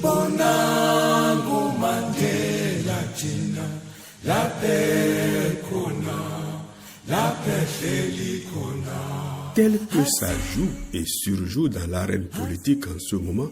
Bonango Mandela Jina, la paix kona, la paix kona. Tel que ça joue et surjoue dans l'arène politique en ce moment,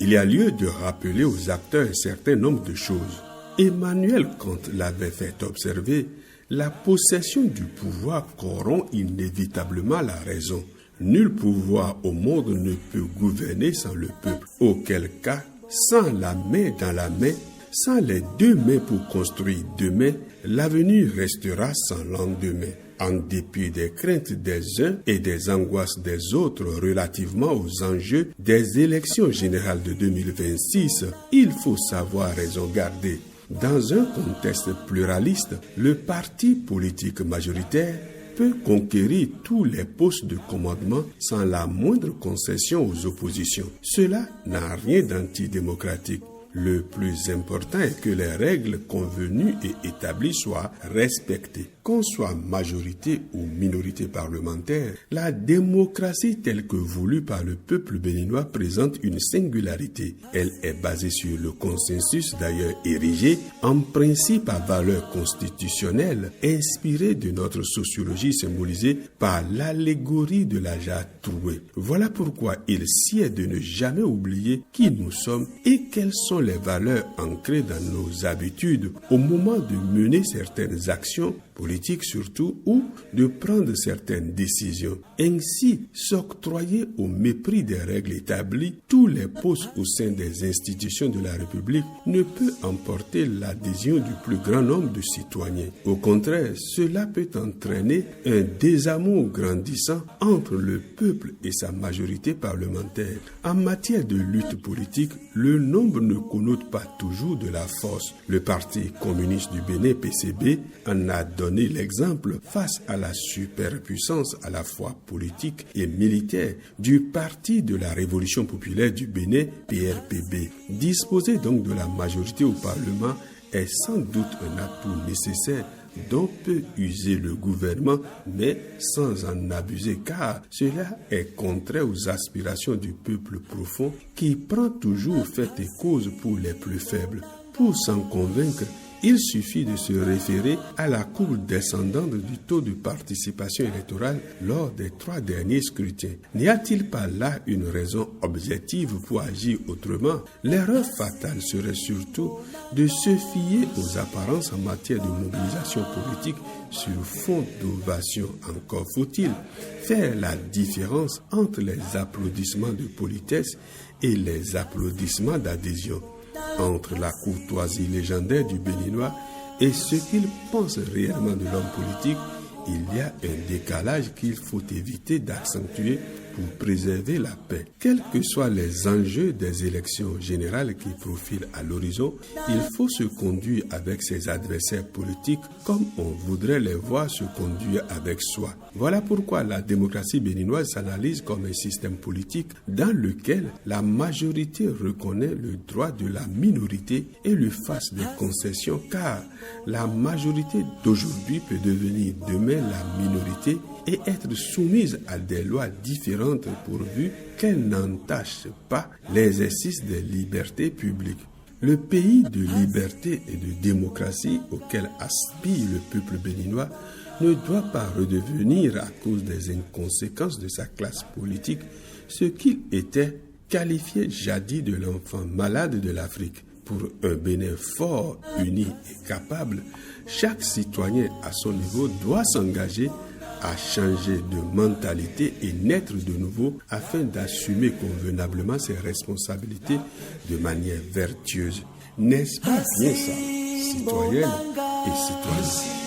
il y a lieu de rappeler aux acteurs un certain nombre de choses. Emmanuel Kant l'avait fait observer, la possession du pouvoir corrompt inévitablement la raison. Nul pouvoir au monde ne peut gouverner sans le peuple, auquel cas, sans la main dans la main, sans les deux mains pour construire demain, l'avenir restera sans lendemain. En dépit des craintes des uns et des angoisses des autres relativement aux enjeux des élections générales de 2026, il faut savoir raison garder. Dans un contexte pluraliste, le parti politique majoritaire peut conquérir tous les postes de commandement sans la moindre concession aux oppositions. Cela n'a rien d'antidémocratique. Le plus important est que les règles convenues et établies soient respectées. Qu'on soit majorité ou minorité parlementaire, la démocratie telle que voulue par le peuple béninois présente une singularité. Elle est basée sur le consensus, d'ailleurs érigé en principe à valeur constitutionnelle, inspiré de notre sociologie symbolisée par l'allégorie de la jarre trouée. Voilà pourquoi il sied de ne jamais oublier qui nous sommes et quelles sont les valeurs ancrées dans nos habitudes au moment de mener certaines actions politiques surtout, ou de prendre certaines décisions. Ainsi, s'octroyer au mépris des règles établies tous les postes au sein des institutions de la République ne peut emporter l'adhésion du plus grand nombre de citoyens. Au contraire, cela peut entraîner un désamour grandissant entre le peuple et sa majorité parlementaire. En matière de lutte politique, le nombre ne connote pas toujours de la force. Le Parti communiste du Bénin, PCB, en a donné l'exemple face à la superpuissance à la fois politique et militaire du Parti de la Révolution populaire du Bénin, PRPB. Disposer donc de la majorité au Parlement est sans doute un atout nécessaire dont peut user le gouvernement, mais sans en abuser, car cela est contraire aux aspirations du peuple profond qui prend toujours fait et cause pour les plus faibles. Pour s'en convaincre, il suffit de se référer à la courbe descendante du taux de participation électorale lors des 3 derniers scrutins. N'y a-t-il pas là une raison objective pour agir autrement? L'erreur fatale serait surtout de se fier aux apparences en matière de mobilisation politique sur fond d'ovation. Encore faut-il faire la différence entre les applaudissements de politesse et les applaudissements d'adhésion, entre la courtoisie légendaire du Béninois et ce qu'il pense réellement de l'homme politique. Il y a un décalage qu'il faut éviter d'accentuer pour préserver la paix. Quels que soient les enjeux des élections générales qui profilent à l'horizon, il faut se conduire avec ses adversaires politiques comme on voudrait les voir se conduire avec soi. Voilà pourquoi la démocratie béninoise s'analyse comme un système politique dans lequel la majorité reconnaît le droit de la minorité et lui fasse des concessions, car la majorité d'aujourd'hui peut devenir demain la minorité et être soumise à des lois différentes pourvu qu'elles n'entachent pas l'exercice des libertés publiques. Le pays de liberté et de démocratie auquel aspire le peuple béninois ne doit pas redevenir, à cause des inconséquences de sa classe politique, ce qu'il était, qualifié jadis de l'enfant malade de l'Afrique. Pour un Bénin fort, uni et capable, chaque citoyen à son niveau doit s'engager à changer de mentalité et naître de nouveau afin d'assumer convenablement ses responsabilités de manière vertueuse. N'est-ce pas bien ça, citoyennes et citoyens?